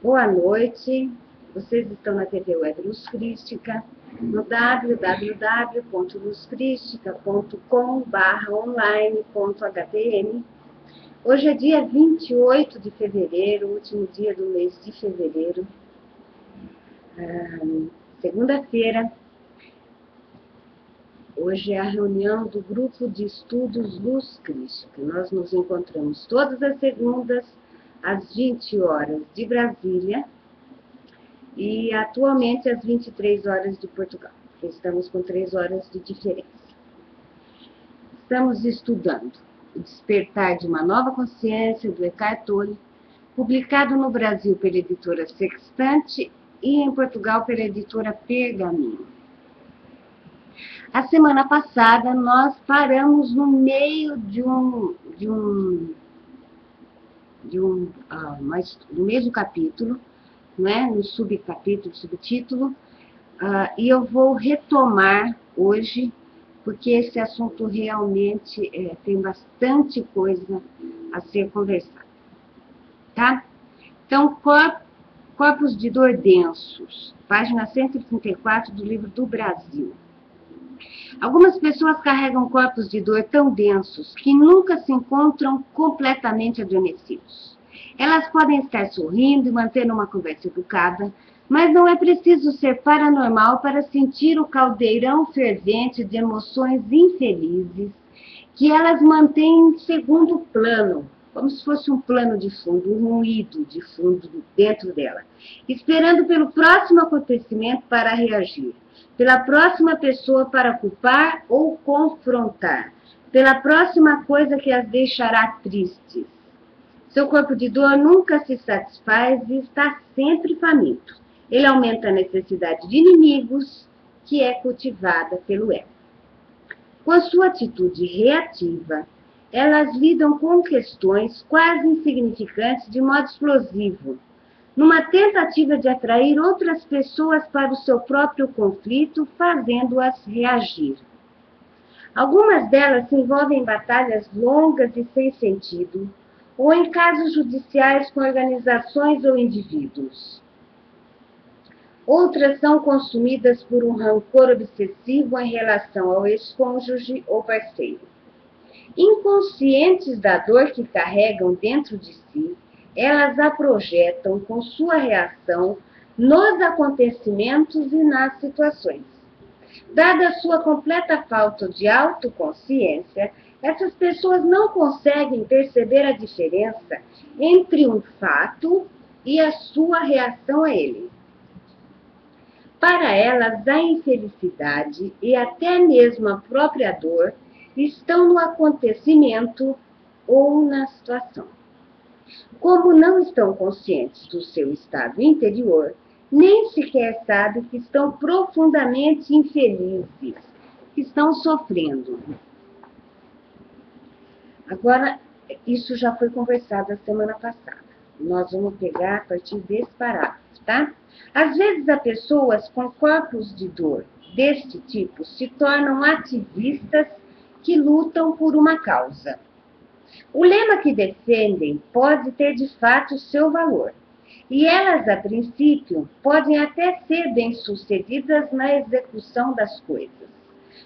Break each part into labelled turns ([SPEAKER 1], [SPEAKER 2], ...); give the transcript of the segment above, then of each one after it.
[SPEAKER 1] Boa noite, vocês estão na TV Web Luz Crística, no www.luzcristica.com/online.htm. Hoje é dia 28 de fevereiro, último dia do mês de fevereiro, segunda-feira. Hoje é a reunião do Grupo de Estudos Luz Crística. Nós nos encontramos todas as segundas, às 20 horas de Brasília, e atualmente às 23 horas de Portugal. Estamos com 3 horas de diferença. Estamos estudando O Despertar de uma Nova Consciência, do Eckhart Tolle, publicado no Brasil pela editora Sextante e em Portugal pela editora Pergaminho. A semana passada nós paramos no meio no mesmo capítulo, né, no subcapítulo, subtítulo, e eu vou retomar hoje, porque esse assunto realmente tem bastante coisa a ser conversada, tá? Então, Corpos de Dor Densos, página 134 do Livro do Brasil. Algumas pessoas carregam corpos de dor tão densos que nunca se encontram completamente adormecidos. Elas podem estar sorrindo e mantendo uma conversa educada, mas não é preciso ser paranormal para sentir o caldeirão fervente de emoções infelizes que elas mantêm em segundo plano, como se fosse um plano de fundo, um ruído de fundo dentro dela, esperando pelo próximo acontecimento para reagir, pela próxima pessoa para culpar ou confrontar, pela próxima coisa que as deixará tristes. Seu corpo de dor nunca se satisfaz e está sempre faminto. Ele aumenta a necessidade de inimigos, que é cultivada pelo ego. Com a sua atitude reativa, elas lidam com questões quase insignificantes de modo explosivo, numa tentativa de atrair outras pessoas para o seu próprio conflito, fazendo-as reagir. Algumas delas se envolvem em batalhas longas e sem sentido, ou em casos judiciais com organizações ou indivíduos. Outras são consumidas por um rancor obsessivo em relação ao ex-cônjuge ou parceiro. Inconscientes da dor que carregam dentro de si, elas a projetam com sua reação nos acontecimentos e nas situações. Dada a sua completa falta de autoconsciência, essas pessoas não conseguem perceber a diferença entre um fato e a sua reação a ele. Para elas, a infelicidade e até mesmo a própria dor estão no acontecimento ou na situação. Como não estão conscientes do seu estado interior, nem sequer sabem que estão profundamente infelizes, que estão sofrendo. Agora, isso já foi conversado a semana passada. Nós vamos pegar a partir desse parágrafo, tá? Às vezes, as pessoas com corpos de dor deste tipo se tornam ativistas que lutam por uma causa. O lema que defendem pode ter de fato seu valor, e elas, a princípio, podem até ser bem-sucedidas na execução das coisas.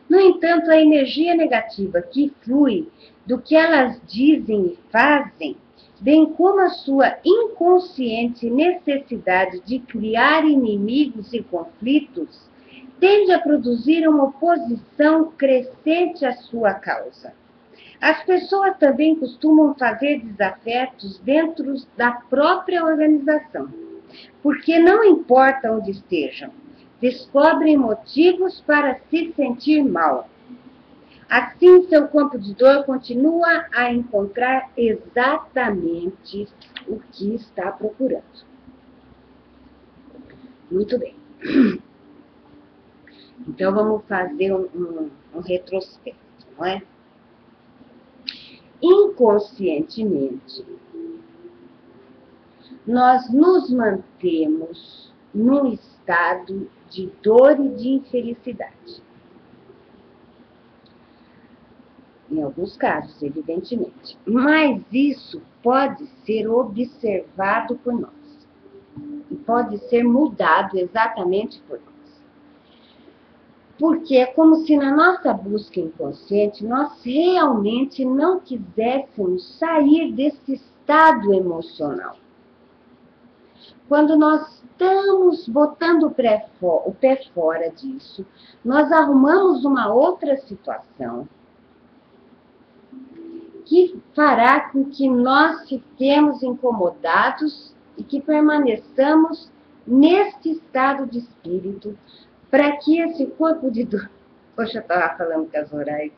[SPEAKER 1] No entanto, a energia negativa que flui do que elas dizem e fazem, bem como a sua inconsciente necessidade de criar inimigos e conflitos, tende a produzir uma oposição crescente à sua causa. As pessoas também costumam fazer desafetos dentro da própria organização, porque não importa onde estejam, descobrem motivos para se sentir mal. Assim, seu campo de dor continua a encontrar exatamente o que está procurando. Muito bem. Então, vamos fazer um retrospecto, não é? Inconscientemente, nós nos mantemos num estado de dor e de infelicidade. Em alguns casos, evidentemente. Mas isso pode ser observado por nós. e pode ser mudado exatamente por nós. Porque é como se na nossa busca inconsciente nós realmente não quiséssemos sair desse estado emocional. Quando nós estamos botando o pé fora disso, nós arrumamos uma outra situação que fará com que nós fiquemos incomodados e que permaneçamos neste estado de espírito, para que esse corpo de dor... Poxa, eu estava falando com a Zoraide,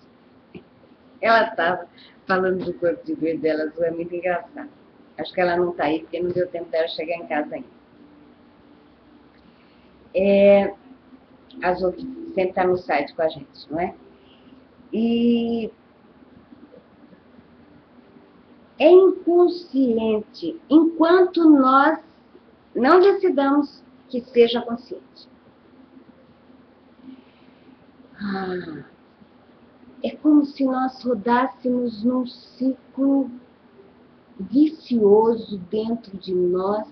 [SPEAKER 1] ela estava falando do corpo de dor dela, é muito engraçado. Acho que ela não está aí, porque não deu tempo dela chegar em casa ainda. A Zo sempre está no site com a gente, não é? E é inconsciente, enquanto nós não decidamos que seja consciente. É como se nós rodássemos num ciclo vicioso dentro de nós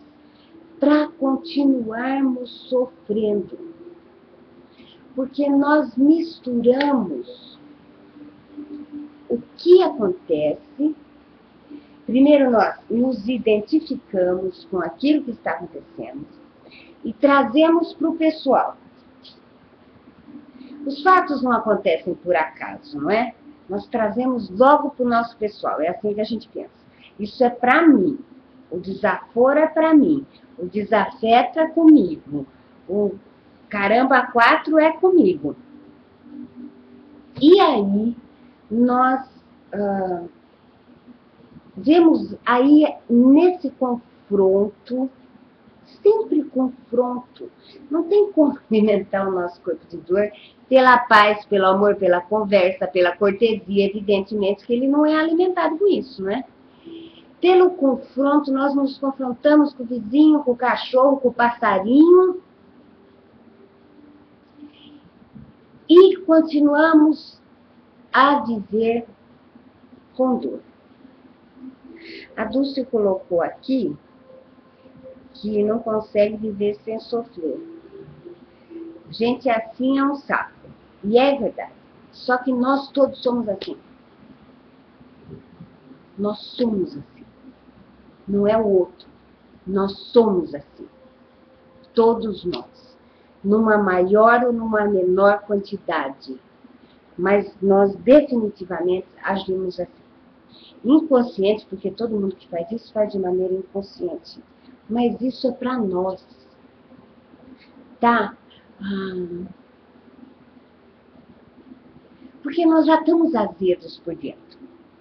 [SPEAKER 1] para continuarmos sofrendo. Porque nós misturamos o que acontece. Primeiro nós nos identificamos com aquilo que está acontecendo e trazemos para o pessoal. Os fatos não acontecem por acaso, não é? Nós trazemos logo para o nosso pessoal, é assim que a gente pensa. Isso é para mim, o desaforo é para mim, o desafeto é comigo, o caramba 4 é comigo. E aí, nós vemos aí nesse confronto, sempre confronto, não tem como alimentar o nosso corpo de dor pela paz, pelo amor, pela conversa, pela cortesia, evidentemente que ele não é alimentado com isso, né? Pelo confronto, nós nos confrontamos com o vizinho, com o cachorro, com o passarinho e continuamos a viver com dor. A Dulce colocou aqui que não consegue viver sem sofrer. Gente assim é um saco. E é verdade. Só que nós todos somos assim. Nós somos assim. Não é o outro. Nós somos assim. Todos nós. Numa maior ou numa menor quantidade. Mas nós definitivamente agimos assim. Inconsciente, porque todo mundo que faz isso faz de maneira inconsciente. Mas isso é para nós. Tá? Porque nós já estamos azedos por dentro.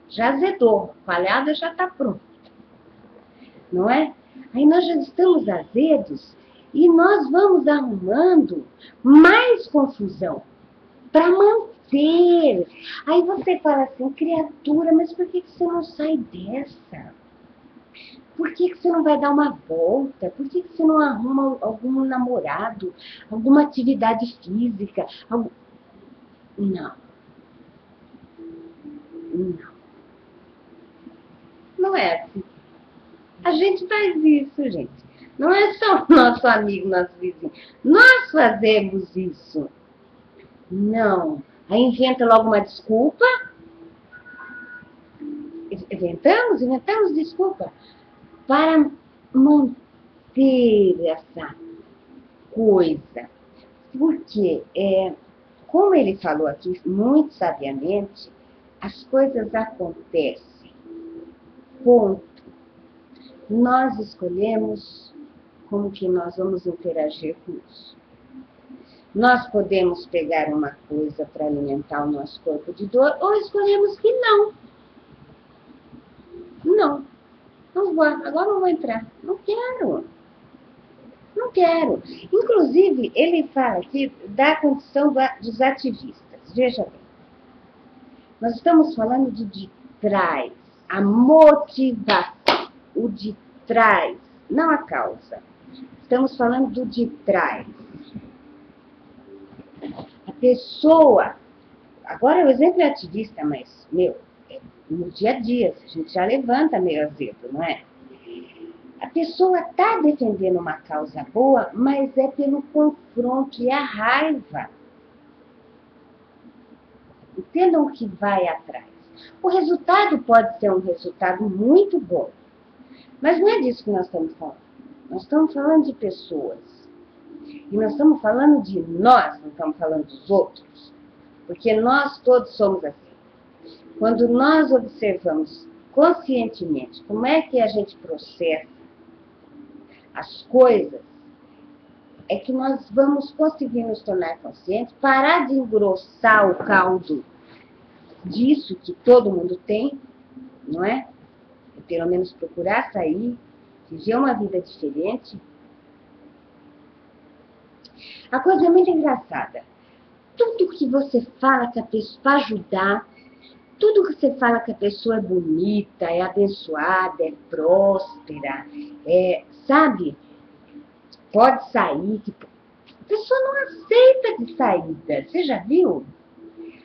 [SPEAKER 1] Já azedou. Falhada já está pronta. Não é? Aí nós já estamos azedos e nós vamos arrumando mais confusão para manter. Aí você fala assim, criatura, mas por que você não sai dessa? Por que você não vai dar uma volta? Por que você não arruma algum namorado? Alguma atividade física? Não. Não. Não é assim. A gente faz isso, gente. Não é só o nosso amigo, nosso vizinho. Nós fazemos isso. Não. Aí inventa logo uma desculpa. Inventamos desculpa. Para manter essa coisa. Porque, como ele falou aqui muito sabiamente, as coisas acontecem. Ponto. Nós escolhemos como que nós vamos interagir com isso. Nós podemos pegar uma coisa para alimentar o nosso corpo de dor, ou escolhemos que não. Não vou, agora não vou entrar. Não quero. Não quero. Inclusive, ele fala aqui da condição dos ativistas. Veja bem. Nós estamos falando do de trás. A motivação. O de trás, não a causa. Estamos falando do de trás. A pessoa, agora o exemplo é ativista, mas, no dia a dia, a gente já levanta meio azedo, não é? pessoa está defendendo uma causa boa, mas é pelo confronto e a raiva. Entendam o que vai atrás. O resultado pode ser um resultado muito bom, mas não é disso que nós estamos falando. Nós estamos falando de pessoas. E nós estamos falando de nós, não estamos falando dos outros. Porque nós todos somos assim. Quando nós observamos conscientemente como é que a gente processa as coisas, é que nós vamos conseguir nos tornar conscientes, parar de engrossar o caldo disso que todo mundo tem, não é? E pelo menos procurar sair, viver uma vida diferente. A coisa é muito engraçada. Tudo que você fala que a pessoa, para ajudar, tudo que você fala que a pessoa é bonita, é abençoada, é próspera, sabe? Pode sair. A pessoa não aceita de saída. Você já viu?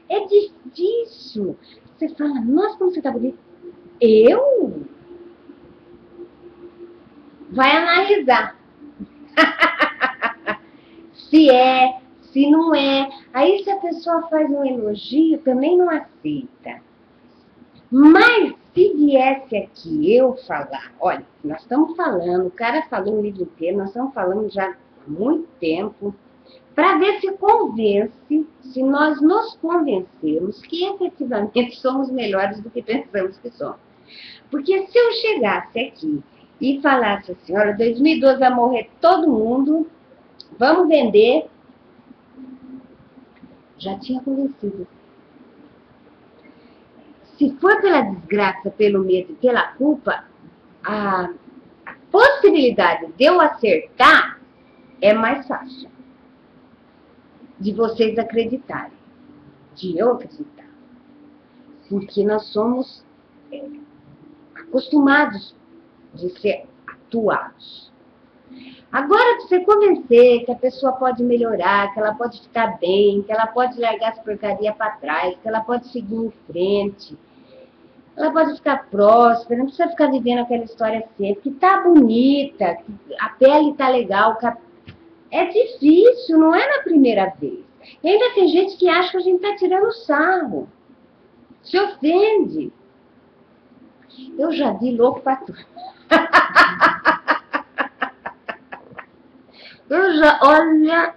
[SPEAKER 1] É difícil. Você fala, nossa, como você tá bonita. Eu? Vai analisar. Se é, se não é. Aí se a pessoa faz um elogio, também não aceita. Mas se viesse aqui eu falar, olha, nós estamos falando, o cara falou o livro inteiro, nós estamos falando já há muito tempo, para ver se convence, se nós nos convencermos que efetivamente somos melhores do que pensamos que somos. Porque se eu chegasse aqui e falasse assim, olha, 2012 vai morrer todo mundo, vamos vender, já tinha convencido. Se for pela desgraça, pelo medo e pela culpa, a possibilidade de eu acertar é mais fácil. De vocês acreditarem. De eu acreditar. Porque nós somos acostumados de ser atuados. Agora, de você convencer que a pessoa pode melhorar, que ela pode ficar bem, que ela pode largar essa porcaria para trás, que ela pode seguir em frente, ela pode ficar próspera, não precisa ficar vivendo aquela história sempre, que tá bonita, que a pele tá legal. É difícil, não é na primeira vez. E ainda tem gente que acha que a gente tá tirando sarro. Se ofende. Eu já vi louco pra tudo. Olha,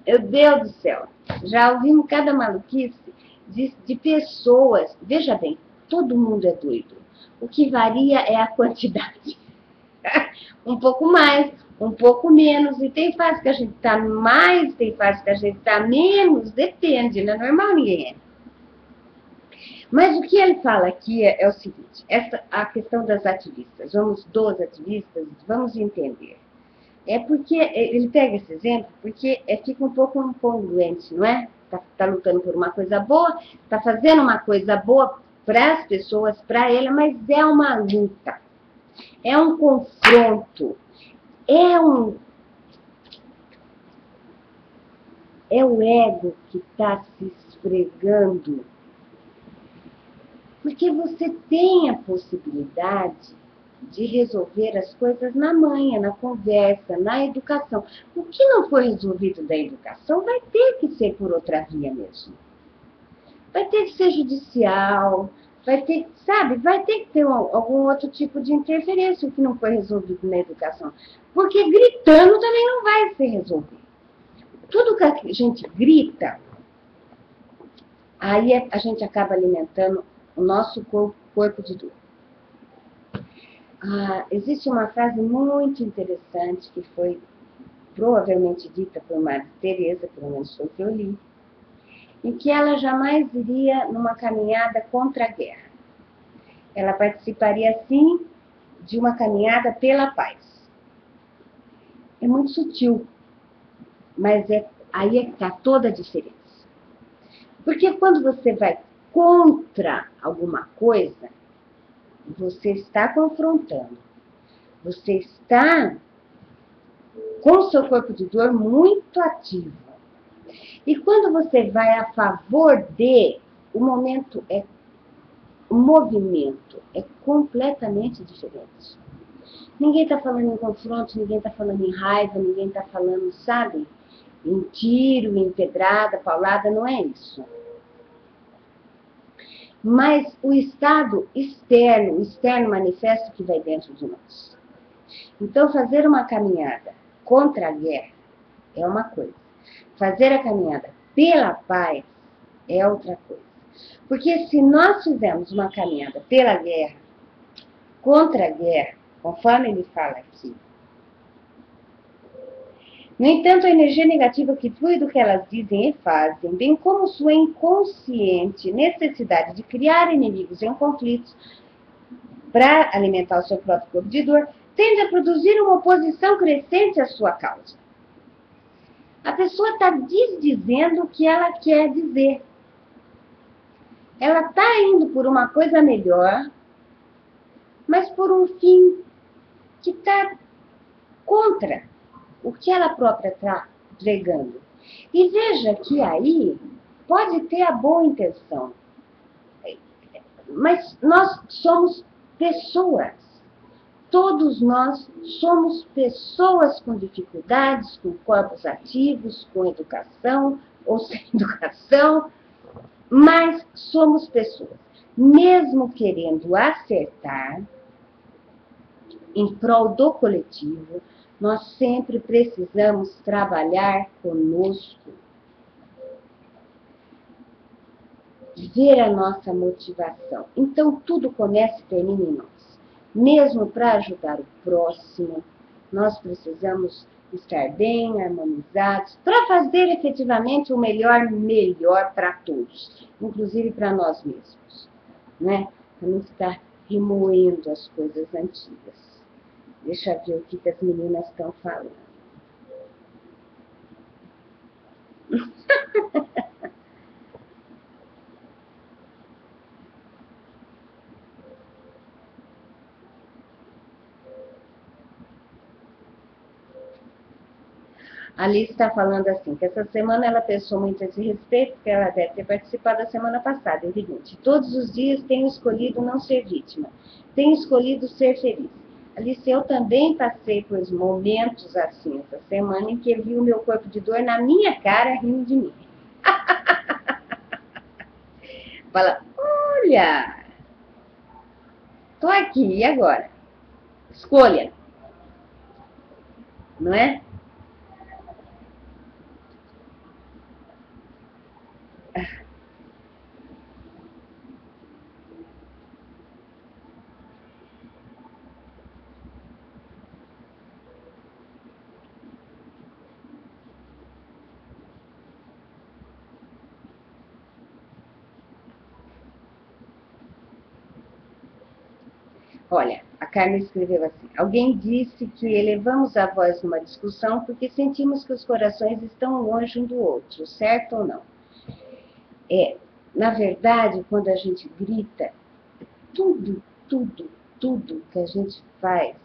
[SPEAKER 1] meu Deus do céu, já ouvimos cada maluquice de pessoas. Veja bem, todo mundo é doido. O que varia é a quantidade. Um pouco mais, um pouco menos. E tem fase que a gente tá mais, tem fase que a gente tá menos. Depende, não é normal ninguém é. Mas o que ele fala aqui é o seguinte, a questão das ativistas. Vamos dos ativistas, vamos entender. É porque, ele pega esse exemplo, porque fica um pouco incongruente, não é? Tá lutando por uma coisa boa, tá fazendo uma coisa boa para as pessoas, para ele, mas é uma luta. É um confronto. É o ego que está se esfregando. Porque você tem a possibilidade de resolver as coisas na manha, na conversa, na educação. O que não for resolvido da educação vai ter que ser por outra via mesmo. Vai ter que ser judicial, vai ter, sabe, vai ter que ter algum outro tipo de interferência, o que não foi resolvido na educação. Porque gritando também não vai ser resolvido. Tudo que a gente grita, aí a gente acaba alimentando o nosso corpo de dor. Existe uma frase muito interessante que foi provavelmente dita por Madre Teresa, pelo menos foi o que eu li, em que ela jamais iria numa caminhada contra a guerra. Ela participaria, sim, de uma caminhada pela paz. É muito sutil, mas aí é que está toda a diferença. Porque quando você vai contra alguma coisa, você está confrontando. Você está com o seu corpo de dor muito ativo. E quando você vai a favor o movimento é completamente diferente. Ninguém está falando em confronto, ninguém está falando em raiva, ninguém está falando, sabe, em tiro, em pedrada, paulada, não é isso. Mas o estado externo, o externo manifesto que vai dentro de nós. Então, fazer uma caminhada contra a guerra é uma coisa. Fazer a caminhada pela paz é outra coisa. Porque se nós fizermos uma caminhada pela guerra, contra a guerra, conforme ele fala aqui, no entanto, a energia negativa que flui do que elas dizem e fazem, bem como sua inconsciente necessidade de criar inimigos em conflitos para alimentar o seu próprio corpo de dor, tende a produzir uma oposição crescente à sua causa. A pessoa está desdizendo o que ela quer dizer. Ela está indo por uma coisa melhor, mas por um fim que está contra o que ela própria está pregando. E veja que aí pode ter a boa intenção, mas nós somos pessoas. Todos nós somos pessoas com dificuldades, com corpos ativos, com educação ou sem educação, mas somos pessoas. Mesmo querendo acertar em prol do coletivo, nós sempre precisamos trabalhar conosco, ver a nossa motivação. Então, tudo começa e termina em nós. Mesmo para ajudar o próximo, nós precisamos estar bem, harmonizados, para fazer efetivamente o melhor para todos, inclusive para nós mesmos, né? Para não ficar remoendo as coisas antigas. Deixa eu ver o que as meninas estão falando. A Alice está falando assim, que essa semana ela pensou muito a esse respeito, porque ela deve ter participado da semana passada. É o seguinte, todos os dias tenho escolhido não ser vítima, tenho escolhido ser feliz. Alice, eu também passei por momentos assim essa semana em que eu vi o meu corpo de dor na minha cara rindo de mim. Fala, olha, tô aqui, e agora? Escolha, não é? Olha, a Carmen escreveu assim, alguém disse que elevamos a voz numa discussão porque sentimos que os corações estão longe um do outro, certo ou não? Na verdade, quando a gente grita, tudo que a gente faz,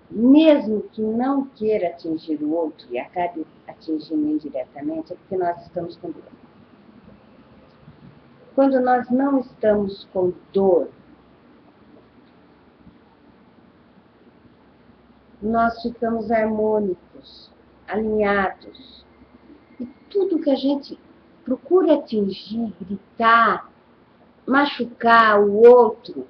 [SPEAKER 1] mesmo que não queira atingir o outro e acabe atingindo indiretamente, é porque nós estamos com dor. Quando nós não estamos com dor, nós ficamos harmônicos, alinhados. E tudo que a gente procura atingir, gritar, machucar o outro,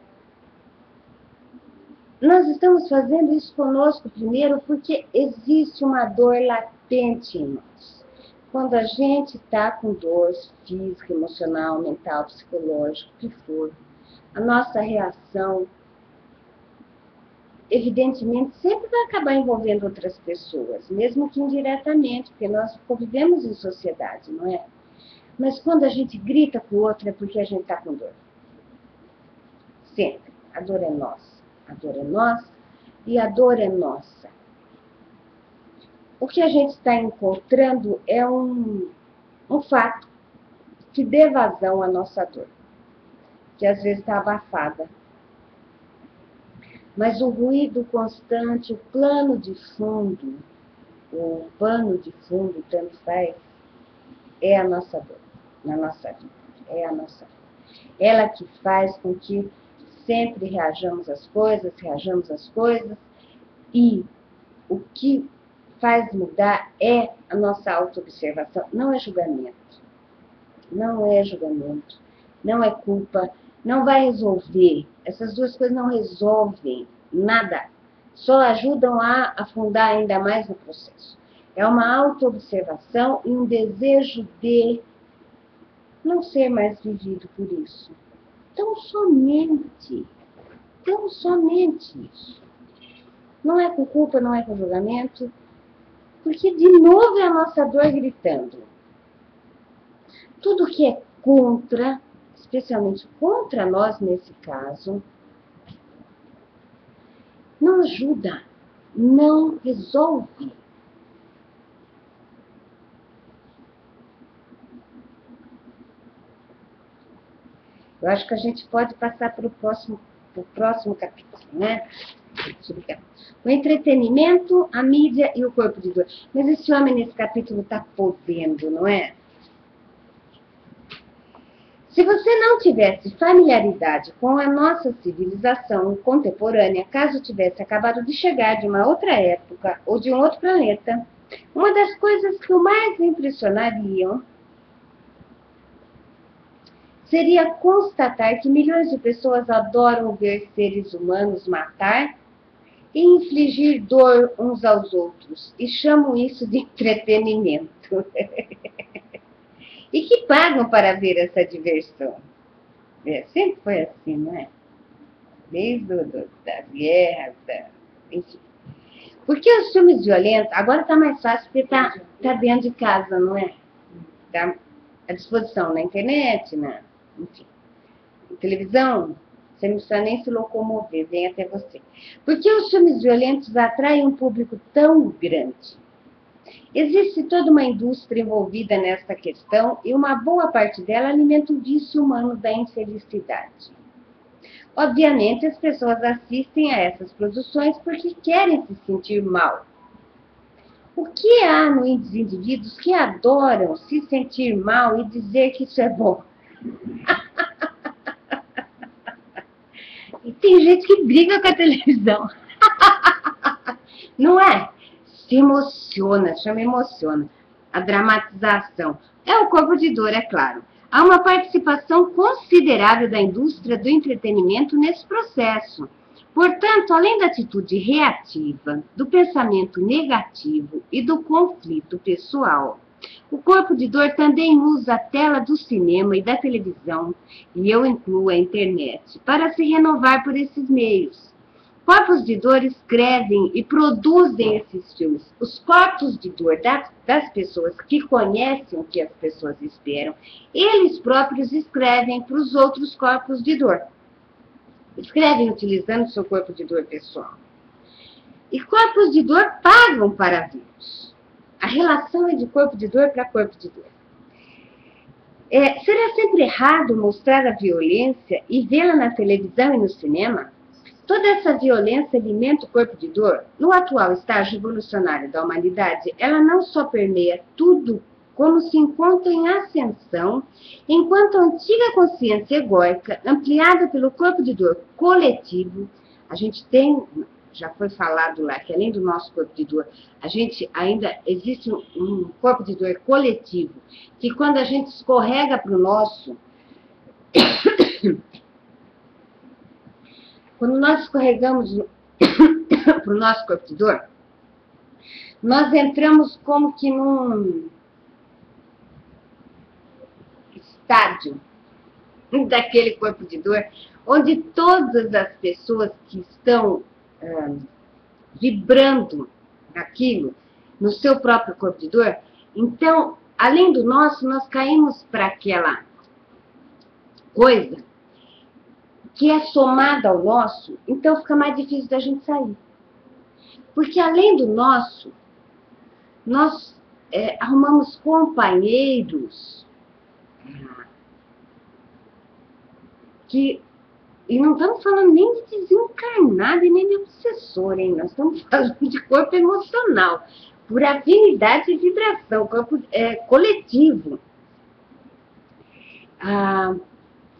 [SPEAKER 1] nós estamos fazendo isso conosco primeiro porque existe uma dor latente em nós. Quando a gente está com dor física, emocional, mental, psicológica, o que for, a nossa reação evidentemente, sempre vai acabar envolvendo outras pessoas, mesmo que indiretamente, porque nós convivemos em sociedade, não é? Mas quando a gente grita com o outro é porque a gente está com dor. Sempre. A dor é nossa. A dor é nossa e a dor é nossa. O que a gente está encontrando é um fato que dê vazão à nossa dor, que às vezes está abafada. Mas o ruído constante, o plano de fundo, o pano de fundo, tanto faz, é a nossa dor, na nossa vida. É a nossa dor. Ela que faz com que sempre reajamos às coisas, E o que faz mudar é a nossa autoobservação, não é julgamento. Não é julgamento, não é culpa, não vai resolver. Essas duas coisas não resolvem nada, só ajudam a afundar ainda mais no processo. É uma autoobservação e um desejo de não ser mais vivido por isso. Tão somente isso. Não é com culpa, não é com julgamento, porque de novo é a nossa dor gritando. Tudo que é contra, especialmente contra nós nesse caso, não ajuda, não resolve. Eu acho que a gente pode passar para o próximo capítulo, né? O entretenimento, a mídia e o corpo de dor. Mas esse homem nesse capítulo está podendo, não é? Se você não tivesse familiaridade com a nossa civilização contemporânea, caso tivesse acabado de chegar de uma outra época ou de um outro planeta, uma das coisas que o mais impressionariam seria constatar que milhões de pessoas adoram ver seres humanos matar e infligir dor uns aos outros, e chamam isso de entretenimento. E que pagam para ver essa diversão. Sempre foi assim, não é? Desde das guerras, enfim. Porque os filmes violentos, agora está mais fácil porque está dentro de casa, não é? Está à disposição na internet, enfim, na televisão, você não precisa nem se locomover, vem até você. Porque os filmes violentos atraem um público tão grande. Existe toda uma indústria envolvida nessa questão e uma boa parte dela alimenta o vício humano da infelicidade. Obviamente, as pessoas assistem a essas produções porque querem se sentir mal. O que há nos indivíduos que adoram se sentir mal e dizer que isso é bom? E tem gente que briga com a televisão. Não é? Se emociona, chama emociona. A dramatização. É o corpo de dor, é claro. Há uma participação considerável da indústria do entretenimento nesse processo. Portanto, além da atitude reativa, do pensamento negativo e do conflito pessoal, o corpo de dor também usa a tela do cinema e da televisão, e eu incluo a internet, para se renovar por esses meios. Corpos de dor escrevem e produzem esses filmes. Os corpos de dor das pessoas que conhecem o que as pessoas esperam, eles próprios escrevem para os outros corpos de dor. Escrevem utilizando o seu corpo de dor pessoal. E corpos de dor pagam para vê-los. A relação é de corpo de dor para corpo de dor. Será sempre errado mostrar a violência e vê-la na televisão e no cinema? Toda essa violência alimenta o corpo de dor. No atual estágio evolucionário da humanidade, ela não só permeia tudo, como se encontra em ascensão, enquanto a antiga consciência egóica, ampliada pelo corpo de dor coletivo, a gente tem, já foi falado lá, que além do nosso corpo de dor, a gente ainda existe um corpo de dor coletivo, que quando a gente escorrega para o nosso... Quando nós escorregamos para o nosso corpo de dor, nós entramos como que num estádio daquele corpo de dor, onde todas as pessoas que estão vibrando naquilo, no seu próprio corpo de dor, então, além do nosso, nós caímos para aquela coisa que é somada ao nosso, então fica mais difícil da gente sair. Porque além do nosso, nós arrumamos companheiros que... E não estamos falando nem de desencarnado e nem de obsessor, hein? Nós estamos falando de corpo emocional, por afinidade e vibração, corpo coletivo.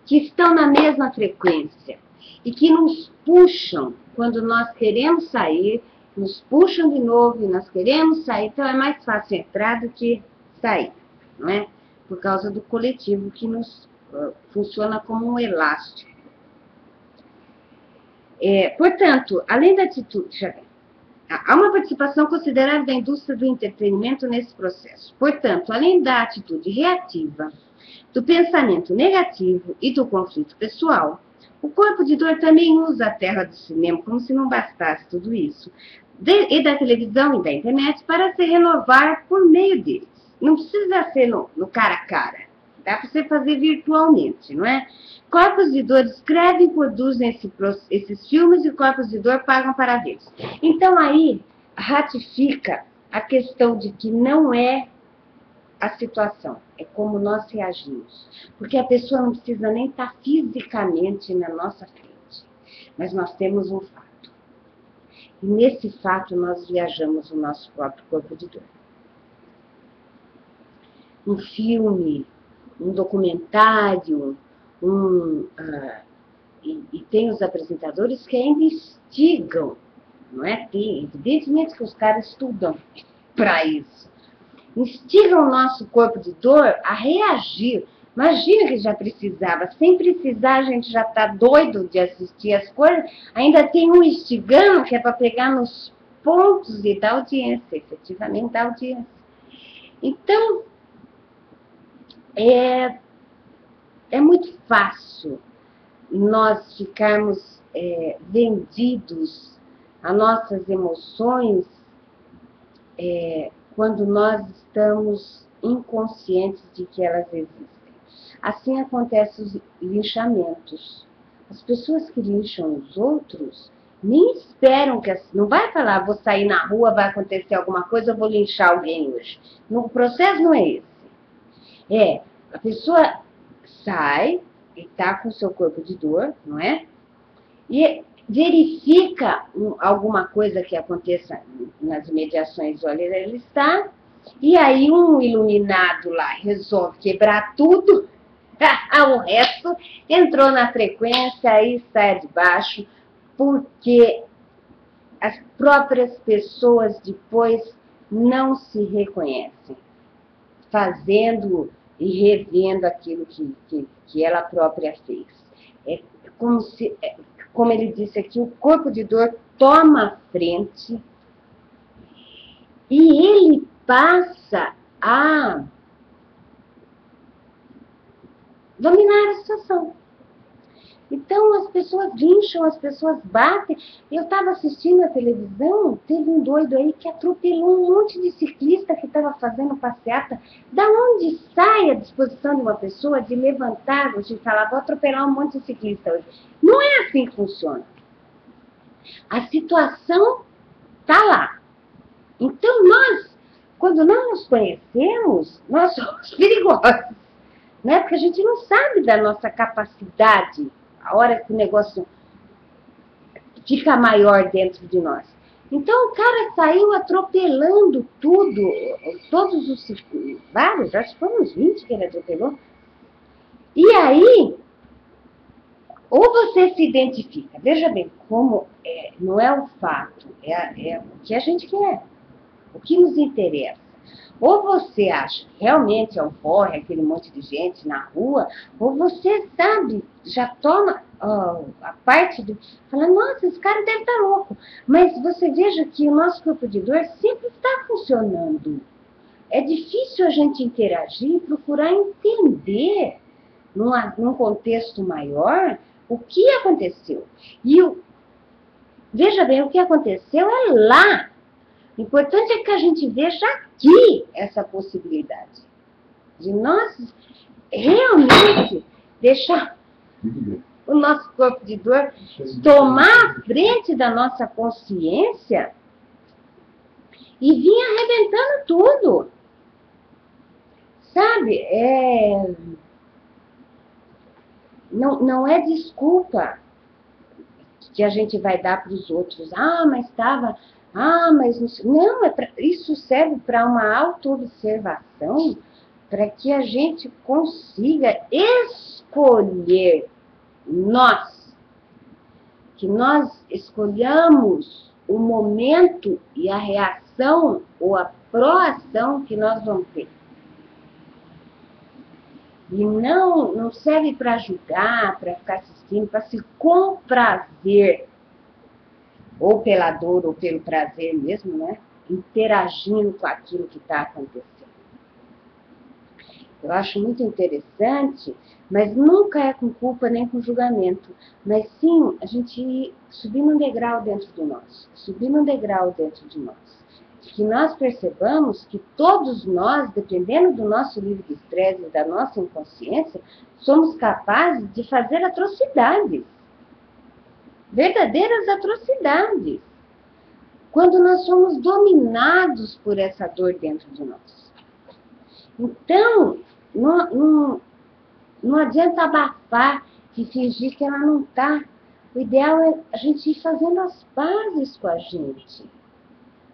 [SPEAKER 1] Que estão na mesma frequência e que nos puxam quando nós queremos sair nos puxam de novo e nós queremos sair, então é mais fácil entrar do que sair, não é? Por causa do coletivo que nos funciona como um elástico. Portanto, além da atitude, há uma participação considerável da indústria do entretenimento nesse processo. Portanto, além da atitude reativa, do pensamento negativo e do conflito pessoal, o corpo de dor também usa a terra do cinema, como se não bastasse tudo isso, e da televisão e da internet para se renovar por meio deles. Não precisa ser no cara a cara, dá para você fazer virtualmente, não é? Corpos de dor escrevem e produzem esses filmes e corpos de dor pagam para vê-los. Então aí ratifica a questão de que não é a situação, é como nós reagimos. Porque a pessoa não precisa nem estar fisicamente na nossa frente, mas nós temos um fato. E nesse fato nós viajamos o nosso próprio corpo de dor. Um filme, um documentário, e tem os apresentadores que ainda instigam, não é? Evidentemente que os caras estudam para isso. Instigam o nosso corpo de dor a reagir. Imagina que já precisava, sem precisar a gente já está doido de assistir as coisas, ainda tem um instigando que é para pegar nos pontos e dar audiência, efetivamente dar audiência. Então, é muito fácil nós ficarmos vendidos a nossas emoções quando nós estamos inconscientes de que elas existem. Assim acontecem os linchamentos. As pessoas que lincham os outros nem esperam que... Não vai falar, vou sair na rua, vai acontecer alguma coisa, eu vou linchar alguém hoje. O processo não é esse. A pessoa sai e está com o seu corpo de dor, não é? E verifica alguma coisa que aconteça nas imediações onde ele está, e aí um iluminado lá resolve quebrar tudo, o resto entrou na frequência e sai de baixo, porque as próprias pessoas depois não se reconhecem, fazendo e revendo aquilo que ela própria fez. É como ele disse aqui, o corpo de dor toma a frente e ele passa a dominar a situação. Então as pessoas lincham, as pessoas batem. Eu estava assistindo a televisão, teve um doido aí que atropelou um monte de ciclista que estava fazendo passeata. Da onde sai a disposição de uma pessoa de levantar, de falar, vou atropelar um monte de ciclista hoje? Não é assim que funciona. A situação está lá. Então quando nós nos conhecemos, nós somos perigosos, né? Porque a gente não sabe da nossa capacidade, a hora que o negócio fica maior dentro de nós. Então o cara saiu atropelando tudo, todos os circuitos, vários, acho que foram uns 20 que ele atropelou. E aí, ou você se identifica, veja bem, como não é o fato, é o que a gente quer, o que nos interessa. Ou você acha que realmente é um porre, aquele monte de gente na rua, ou você sabe, já toma a parte do... Fala, nossa, esse cara deve estar louco. Mas você veja que o nosso corpo de dor sempre está funcionando. É difícil a gente interagir e procurar entender, num contexto maior, o que aconteceu. Veja bem, o que aconteceu é lá. O importante é que a gente veja aqui essa possibilidade de nós realmente deixar o nosso corpo de dor tomar a frente da nossa consciência e vir arrebentando tudo. Sabe? Não é desculpa que a gente vai dar para os outros. Mas estava... mas não, isso serve para uma auto-observação, para que a gente consiga escolher que nós escolhamos o momento e a reação ou a proação que nós vamos ter. E não serve para julgar, para ficar assistindo, para se comprazer, ou pela dor ou pelo prazer mesmo, né? Interagindo com aquilo que está acontecendo. Eu acho muito interessante, mas nunca é com culpa nem com julgamento, mas sim a gente ir subindo um degrau dentro de nós, subindo um degrau dentro de nós. Que nós percebamos que todos nós, dependendo do nosso nível de estresse e da nossa inconsciência, somos capazes de fazer atrocidades, verdadeiras atrocidades, quando nós somos dominados por essa dor dentro de nós. Então, não adianta abafar e fingir que ela não está. O ideal é a gente ir fazendo as pazes com a gente.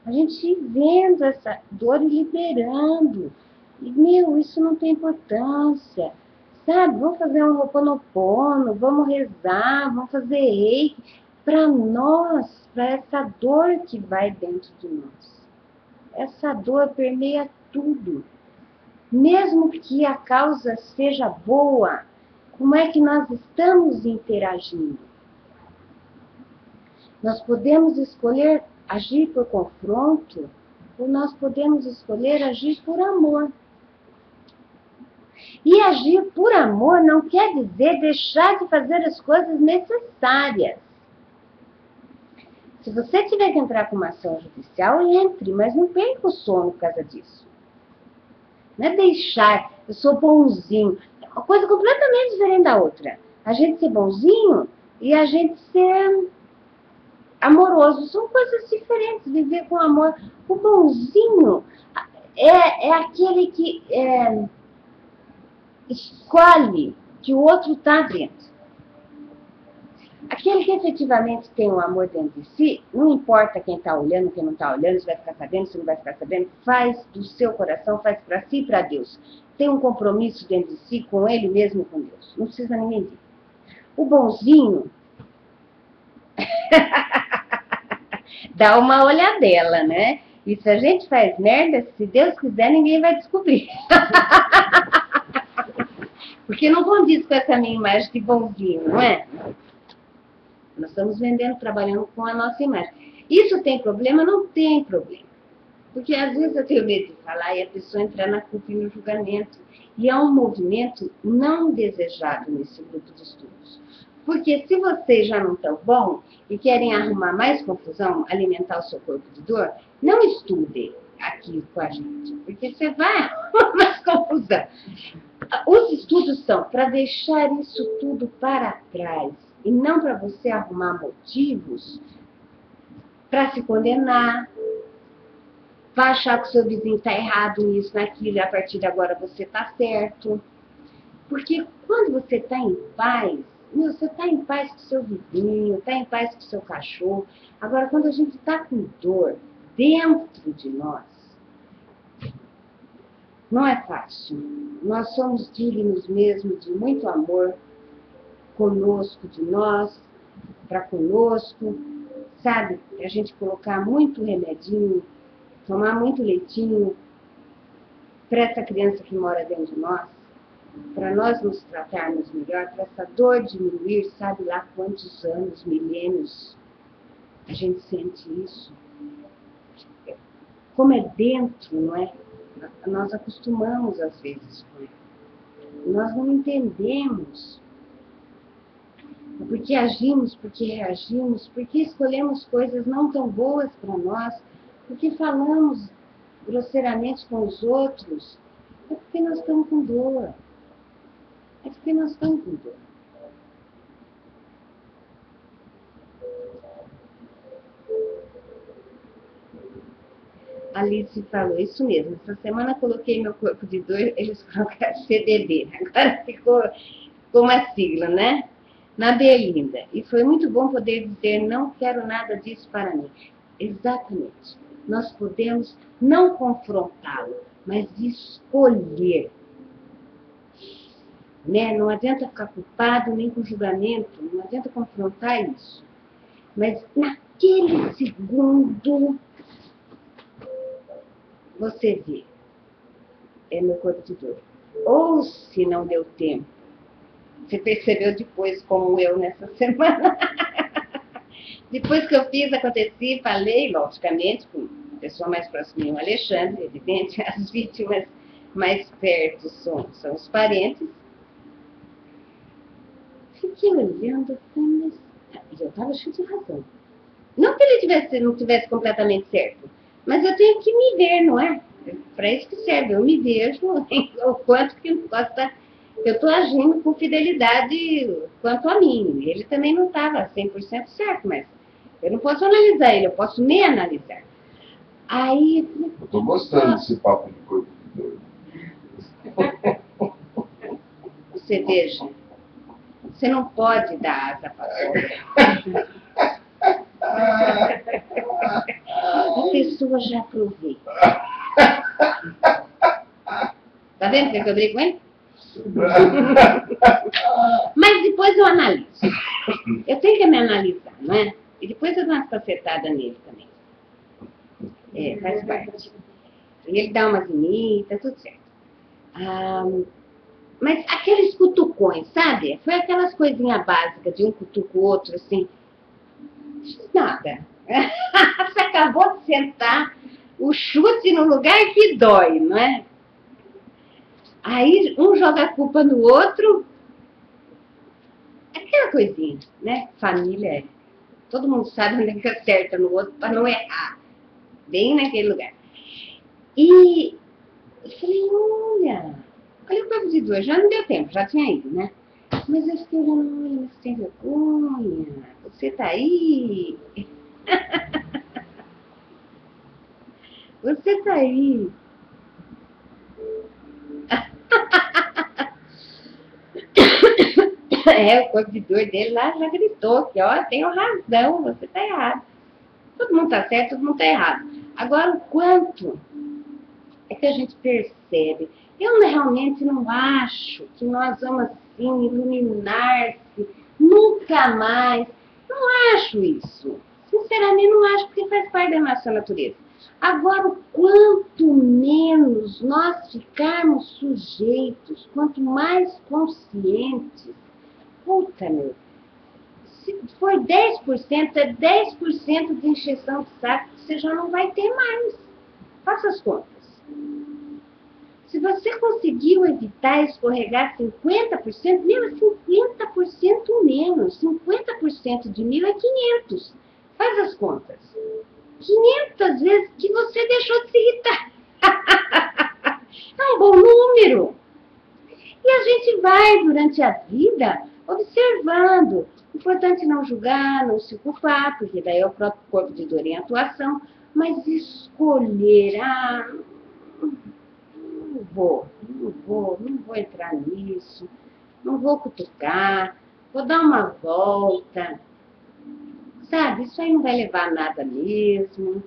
[SPEAKER 1] A gente ir vendo essa dor e liberando. E, isso não tem importância. Sabe, vamos fazer um Ho'oponopono, vamos rezar, vamos fazer reiki para nós, para essa dor que vai dentro de nós. Essa dor permeia tudo. Mesmo que a causa seja boa, como é que nós estamos interagindo? Nós podemos escolher agir por confronto, ou nós podemos escolher agir por amor. E agir por amor não quer dizer deixar de fazer as coisas necessárias. Se você tiver que entrar com uma ação judicial, entre, mas não perca o sono por causa disso. Não é deixar, eu sou bonzinho. É uma coisa completamente diferente da outra. A gente ser bonzinho e a gente ser amoroso. São coisas diferentes, viver com amor. O bonzinho é aquele que escolhe que o outro está dentro. Aquele que efetivamente tem um amor dentro de si, não importa quem está olhando, quem não está olhando, se vai ficar sabendo, se não vai ficar sabendo, faz do seu coração, faz para si e para Deus. Tem um compromisso dentro de si com ele mesmo e com Deus. Não precisa ninguém ver. O bonzinho dá uma olhadela, né? E se a gente faz merda, se Deus quiser, ninguém vai descobrir. Porque não condiz com essa minha imagem de bonzinho, não é? Nós estamos vendendo, trabalhando com a nossa imagem. Isso tem problema? Não tem problema. Porque às vezes eu tenho medo de falar e a pessoa entrar na culpa e no julgamento. E é um movimento não desejado nesse grupo de estudos. Porque se vocês já não estão bom e querem arrumar mais confusão, alimentar o seu corpo de dor, não estudem aqui com a gente. Porque você vai arrumar mais confusão. Os estudos são para deixar isso tudo para trás. E não para você arrumar motivos para se condenar, para achar que o seu vizinho está errado nisso, naquilo, e a partir de agora você está certo. Porque quando você está em paz, você está em paz com o seu vizinho, está em paz com o seu cachorro. Agora, quando a gente está com dor dentro de nós, não é fácil. Nós somos dignos mesmo de muito amor conosco, de nós, para conosco, sabe? A gente colocar muito remedinho, tomar muito leitinho para essa criança que mora dentro de nós, para nós nos tratarmos melhor, para essa dor diminuir, sabe lá quantos anos, milênios, a gente sente isso. Como é dentro, não é? Nós acostumamos às vezes com ele. Nós não entendemos. Porque agimos, porque reagimos, porque escolhemos coisas não tão boas para nós, porque falamos grosseiramente com os outros, é porque nós estamos com dor. É porque nós estamos com dor. Alice falou, isso mesmo, essa semana coloquei meu corpo de dor, eles colocaram CDD, agora ficou uma sigla, né? Na Belinda. E foi muito bom poder dizer, não quero nada disso para mim. Exatamente. Nós podemos não confrontá-lo, mas escolher. Né? Não adianta ficar culpado nem com julgamento, não adianta confrontar isso. Mas naquele segundo, você vê, é meu corpo de dor. Ou se não deu tempo, você percebeu depois, como eu nessa semana. Depois que eu fiz, aconteci, falei, logicamente, com a pessoa mais próxima, o Alexandre, evidente, as vítimas mais perto são os parentes. Fiquei olhando, mas eu estava cheio de razão. Não que ele não tivesse completamente certo, mas eu tenho que me ver, não é? Para isso que serve, eu me vejo o quanto que eu estou agindo com fidelidade quanto a mim. Ele também não estava 100% certo, mas eu não posso analisar ele, eu posso me analisar. Aí...
[SPEAKER 2] Eu estou gostando desse papo de corpo de dor.
[SPEAKER 1] Você veja, você não pode dar asa para fora. A pessoa já aproveita. Tá vendo que eu brigo com ele? Mas depois eu analiso. Eu tenho que me analisar, não é? E depois eu dou uma cacetada nele também. É, faz parte. E ele dá umas em mim, tá tudo certo. Mas aqueles cutucões, sabe? Foi aquelas coisinhas básicas de um cutuco o outro, assim. Nada. Você acabou de sentar, o chute no lugar que dói, não é? Aí um joga a culpa no outro. Aquela coisinha, né? Família é. Todo mundo sabe onde é que acerta no outro para não errar. Bem naquele lugar. E eu falei, olha o corpo de dor, já não deu tempo, já tinha ido, né? Mas eu fiquei olhando, olha, você tem vergonha? Você tá aí? Você tá aí? É, o corpo de dor dele lá já gritou que, ó, tenho razão, você tá errado. Todo mundo tá certo, todo mundo tá errado. Agora, o quanto é que a gente percebe? Eu realmente não acho que nós vamos, assim, iluminar-se nunca mais. Não acho isso. Sinceramente, não acho, porque faz parte da nossa natureza. Agora, o quanto menos nós ficarmos sujeitos, quanto mais conscientes, puta, meu, se for 10%, é 10% de encheção de saco que você já não vai ter mais. Faça as contas. Se você conseguiu evitar escorregar 50%, meu, é 50% menos. 50% de 1.000 é 500. Faz as contas. 500 vezes que você deixou de se irritar. É um bom número. E a gente vai, durante a vida, observando. Importante não julgar, não se culpar, porque daí é o próprio corpo de dor em atuação, mas escolher, não vou entrar nisso, não vou cutucar, vou dar uma volta, sabe? Isso aí não vai levar a nada mesmo.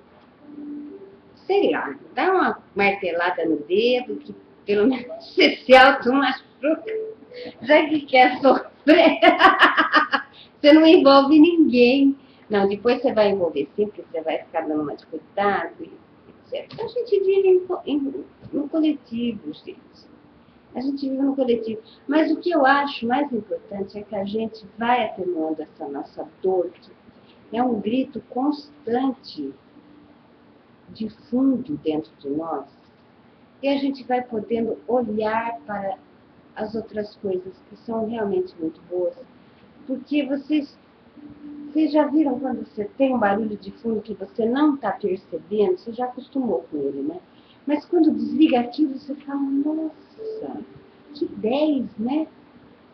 [SPEAKER 1] Sei lá, dá uma martelada no dedo, que pelo menos você se auto-machuca, já que quer sofrer. Você não envolve ninguém. Não, depois você vai envolver sim, porque você vai ficar dando mais cuidado, etc. A gente vive no coletivo, gente. A gente vive no coletivo. Mas o que eu acho mais importante é que a gente vai atenuando essa nossa dor, que é um grito constante de fundo dentro de nós, e a gente vai podendo olhar para as outras coisas que são realmente muito boas, porque vocês já viram quando você tem um barulho de fundo que você não está percebendo, você já acostumou com ele, né? Mas quando desliga aquilo, você fala, nossa, que 10, né?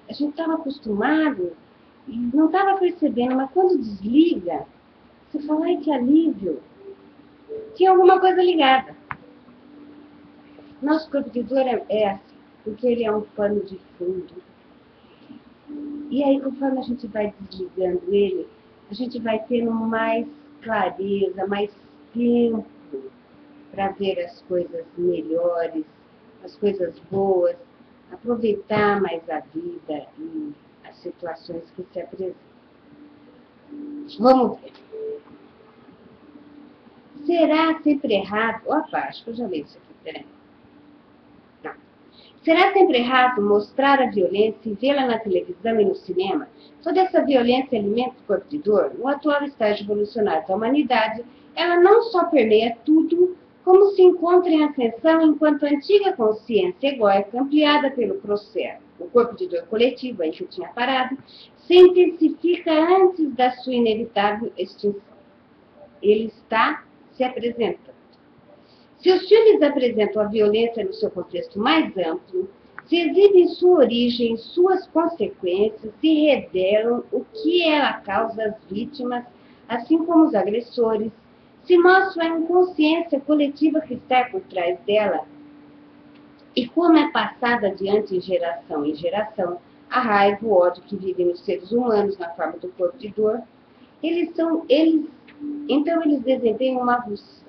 [SPEAKER 1] A gente estava acostumado e não estava percebendo, mas quando desliga, você fala, ai, que alívio. Tinha alguma coisa ligada. Nosso corpo de dor é assim, porque ele é um pano de fundo. E aí, conforme a gente vai desligando ele, a gente vai tendo mais clareza, mais tempo para ver as coisas melhores, as coisas boas, aproveitar mais a vida e as situações que se apresentam. Vamos ver. Será sempre errado... Opa, acho que eu já li isso aqui, peraí. Não. Será sempre errado mostrar a violência e vê-la na televisão e no cinema? Toda essa violência alimenta o corpo de dor. No atual estágio evolucionário da humanidade, ela não só permeia tudo, como se encontra em ascensão enquanto a antiga consciência egóica, ampliada pelo processo, o corpo de dor coletivo, aí que eu tinha parado, se intensifica antes da sua inevitável extinção. Ele está se apresentando. Se os filmes apresentam a violência no seu contexto mais amplo, se exibem sua origem, suas consequências, se revelam o que ela causa às vítimas, assim como os agressores, se mostra a inconsciência coletiva que está por trás dela e como é passada adiante em geração, a raiva, o ódio que vivem nos seres humanos na forma do corpo de dor, então eles desempenham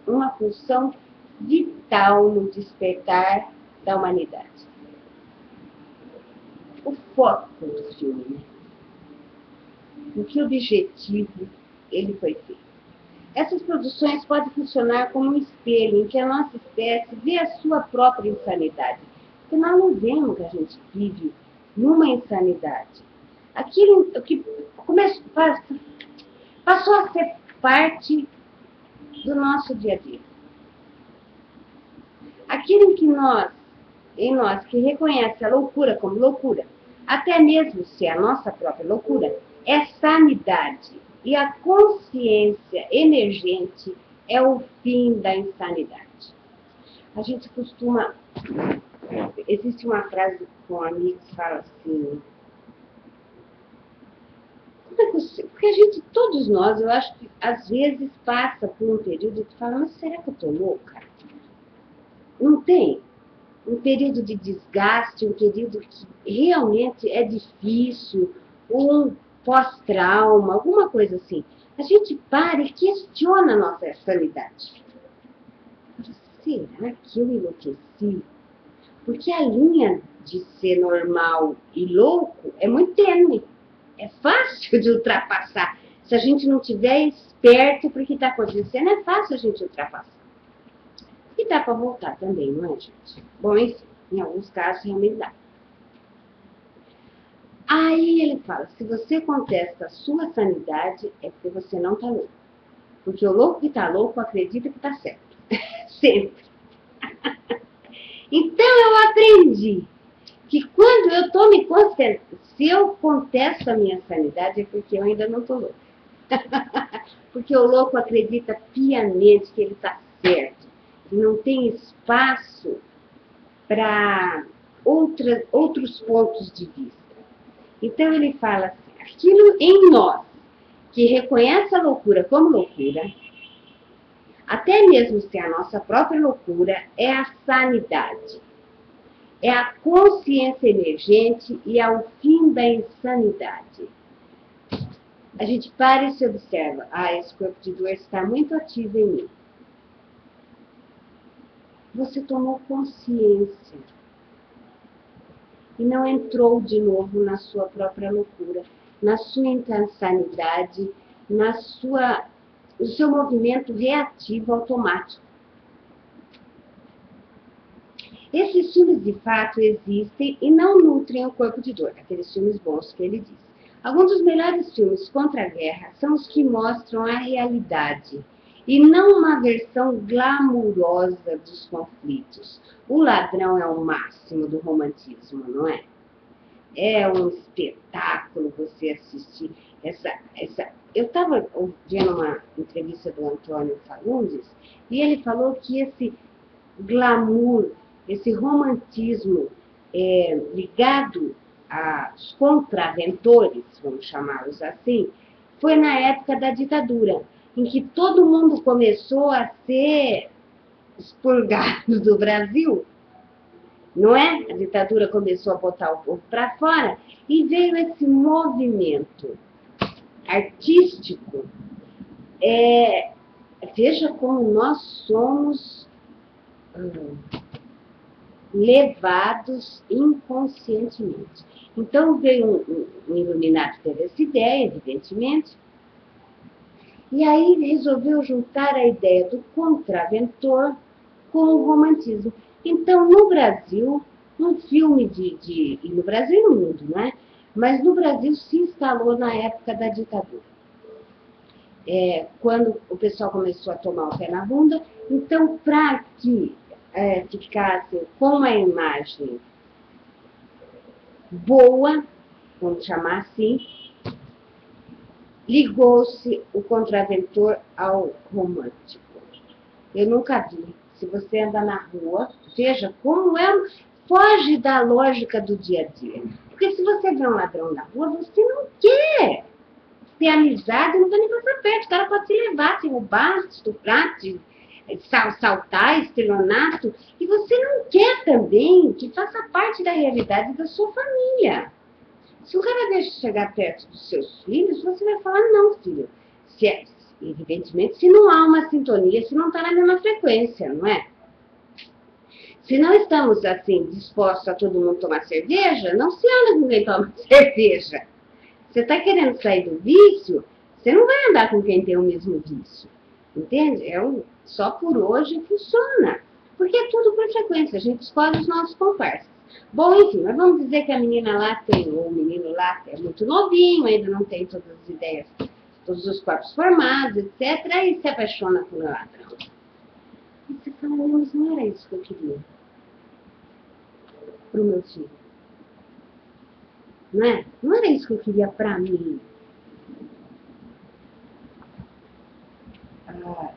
[SPEAKER 1] uma função vital no despertar da humanidade. O foco do filme, né? Com que objetivo ele foi feito? Essas produções podem funcionar como um espelho em que a nossa espécie vê a sua própria insanidade. Porque nós não vemos que a gente vive numa insanidade. Aquilo que passou a ser parte do nosso dia a dia. Aquilo em nós que reconhece a loucura como loucura, até mesmo se é a nossa própria loucura, é sanidade. E a consciência emergente é o fim da insanidade. A gente costuma... Existe uma frase com amigos que fala assim... Porque a gente, todos nós, eu acho que às vezes passa por um período que fala, mas será que eu estou louca? Não tem? Um período de desgaste, um período que realmente é difícil, um pós-trauma, alguma coisa assim. A gente para e questiona a nossa sanidade. Será que eu enlouqueci? Porque a linha de ser normal e louco é muito tênue. É fácil de ultrapassar. Se a gente não estiver esperto para o que está acontecendo, é fácil a gente ultrapassar. E dá para voltar também, não é, gente? Bom, enfim, em alguns casos realmente dá. Aí ele fala, se você contesta a sua sanidade, é porque você não está louco. Porque o louco que está louco acredita que está certo. Sempre. Então eu aprendi que quando eu estou me consternando, se eu contesto a minha sanidade, é porque eu ainda não estou louco. Porque o louco acredita piamente que ele está certo. E não tem espaço para outros pontos de vista. Então ele fala assim, aquilo em nós que reconhece a loucura como loucura, até mesmo se a nossa própria loucura, é a sanidade. É a consciência emergente e é o fim da insanidade. A gente para e se observa, esse corpo de dor está muito ativo em mim. Você tomou consciência e não entrou de novo na sua própria loucura, na sua insanidade, no seu movimento reativo automático. Esses filmes de fato existem e não nutrem o corpo de dor, aqueles filmes bons que ele diz. Alguns dos melhores filmes contra a guerra são os que mostram a realidade e não uma versão glamurosa dos conflitos. O Ladrão é o máximo do romantismo, não é? É um espetáculo você assistir Eu estava vendo uma entrevista do Antônio Fagundes e ele falou que esse glamour, esse romantismo ligado aos contraventores, vamos chamá-los assim, foi na época da ditadura, em que todo mundo começou a ser expurgado do Brasil, não é? A ditadura começou a botar o povo para fora e veio esse movimento artístico. Veja como nós somos levados inconscientemente. Então veio um iluminado que teve essa ideia, evidentemente, E aí resolveu juntar a ideia do contraventor com o romantismo. Então, no Brasil, um filme e no Brasil e no mundo, né? Mas no Brasil se instalou na época da ditadura. Quando o pessoal começou a tomar o pé na bunda, então, para que ficasse com uma imagem boa, vamos chamar assim, ligou-se o contraventor ao romântico. Eu nunca vi. Se você anda na rua, veja como foge da lógica do dia a dia. Porque se você vê um ladrão na rua, você não quer ter amizade, não vai nem passar perto. O cara pode se levar, se roubar, se estuprar, se assaltar, estelionato. E você não quer também que faça parte da realidade da sua família. Se o cara deixa chegar perto dos seus filhos, você vai falar, não, filho. Evidentemente, se não há uma sintonia, se não está na mesma frequência, não é? Se não estamos, assim, dispostos a todo mundo tomar cerveja, não se anda com quem toma cerveja. Você está querendo sair do vício, você não vai andar com quem tem o mesmo vício. Entende? Só por hoje funciona. Porque é tudo por frequência, a gente escolhe os nossos comparsas. Bom, enfim, mas vamos dizer que a menina lá ou o menino lá é muito novinho, ainda não tem todas as ideias, todos os corpos formados, etc. E se apaixona por um ladrão. E você fala, não, mas não era isso que eu queria para o meu filho. Não é? Não era isso que eu queria para mim.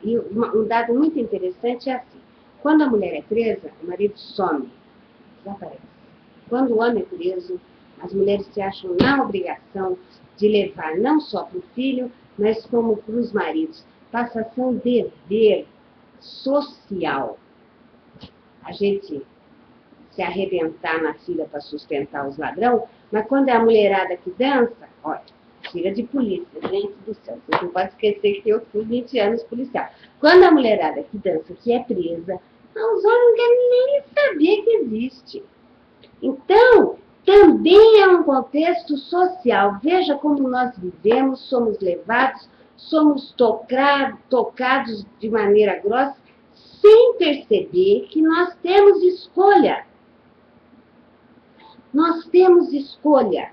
[SPEAKER 1] E um dado muito interessante é assim, quando a mulher é presa, o marido some, desaparece. Quando o homem é preso, as mulheres se acham na obrigação de levar não só para o filho, mas como para os maridos. Passa a ser um dever social. A gente se arrebentar na fila para sustentar os ladrões, mas quando é a mulherada que dança, olha, filha de polícia, gente do céu, você não pode esquecer que eu fui 20 anos policial. Quando a mulherada que dança, que é presa, os homens não querem nem saber que existe. Então, também é um contexto social. Veja como nós vivemos, somos levados, somos tocados de maneira grossa, sem perceber que nós temos escolha. Nós temos escolha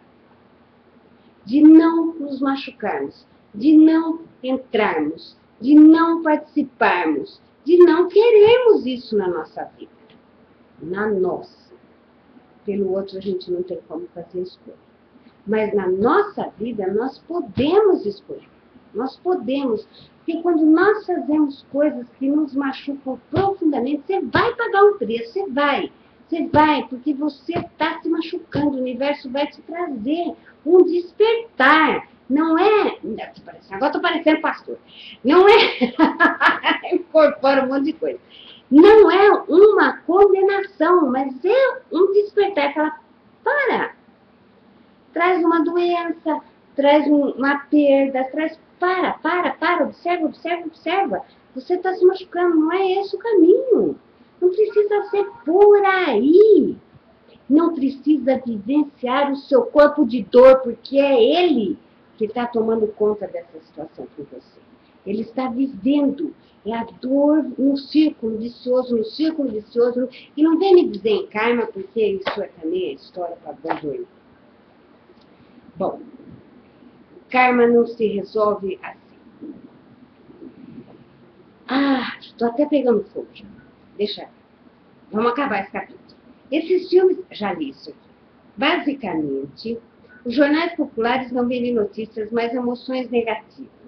[SPEAKER 1] de não nos machucarmos, de não entrarmos, de não participarmos, de não querermos isso na nossa vida. Na nossa. Pelo outro a gente não tem como fazer escolha. Mas na nossa vida nós podemos escolher. Nós podemos. Porque quando nós fazemos coisas que nos machucam profundamente, você vai pagar um preço, você vai. Você vai, porque você está se machucando. O universo vai te trazer um despertar. Não é... Agora estou parecendo pastor. Não é... Incorpora um monte de coisa. Não é uma condenação, mas é um despertar. Fala, para. Traz uma doença, traz uma perda, traz... Para. Observa. Você está se machucando, não é esse o caminho. Não precisa ser por aí. Não precisa vivenciar o seu corpo de dor, porque é ele que está tomando conta dessa situação com você. Ele está vivendo. É a dor no círculo vicioso. E não vem me dizer em karma, porque isso também é história para bom dormir. Bom, karma não se resolve assim. Estou até pegando fogo já. Deixa. Vamos acabar esse capítulo. Esses filmes, já li isso aqui. Basicamente, os jornais populares não vendem notícias, mas emoções negativas.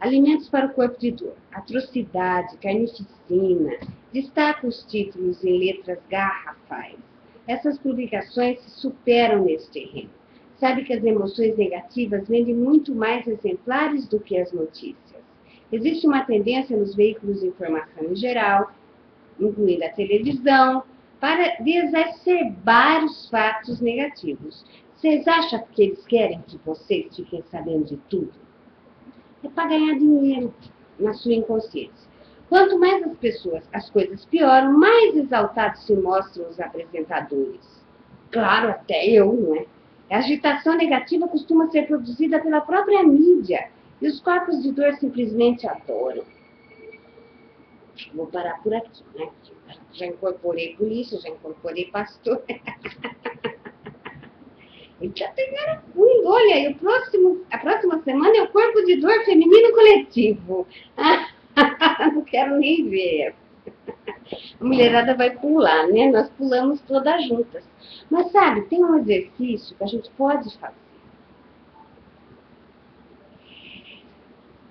[SPEAKER 1] Alimentos para o corpo de dor, atrocidade, carnificina, destaca os títulos em letras garrafais. Essas publicações se superam nesse terreno. Sabe que as emoções negativas vendem muito mais exemplares do que as notícias. Existe uma tendência nos veículos de informação em geral, incluindo a televisão, para exacerbar os fatos negativos. Vocês acham que eles querem que vocês fiquem sabendo de tudo? É para ganhar dinheiro na sua inconsciência. Quanto mais as coisas pioram, mais exaltados se mostram os apresentadores. Claro, até eu, não é? A agitação negativa costuma ser produzida pela própria mídia. E os corpos de dor simplesmente adoram. Vou parar por aqui, né? Já incorporei polícia, já incorporei pastor. E já pegaram ruim. Olha, e a próxima semana é o corpo de dor feminino coletivo. Não quero nem ver. A mulherada vai pular, né? Nós pulamos todas juntas. Mas sabe, tem um exercício que a gente pode fazer.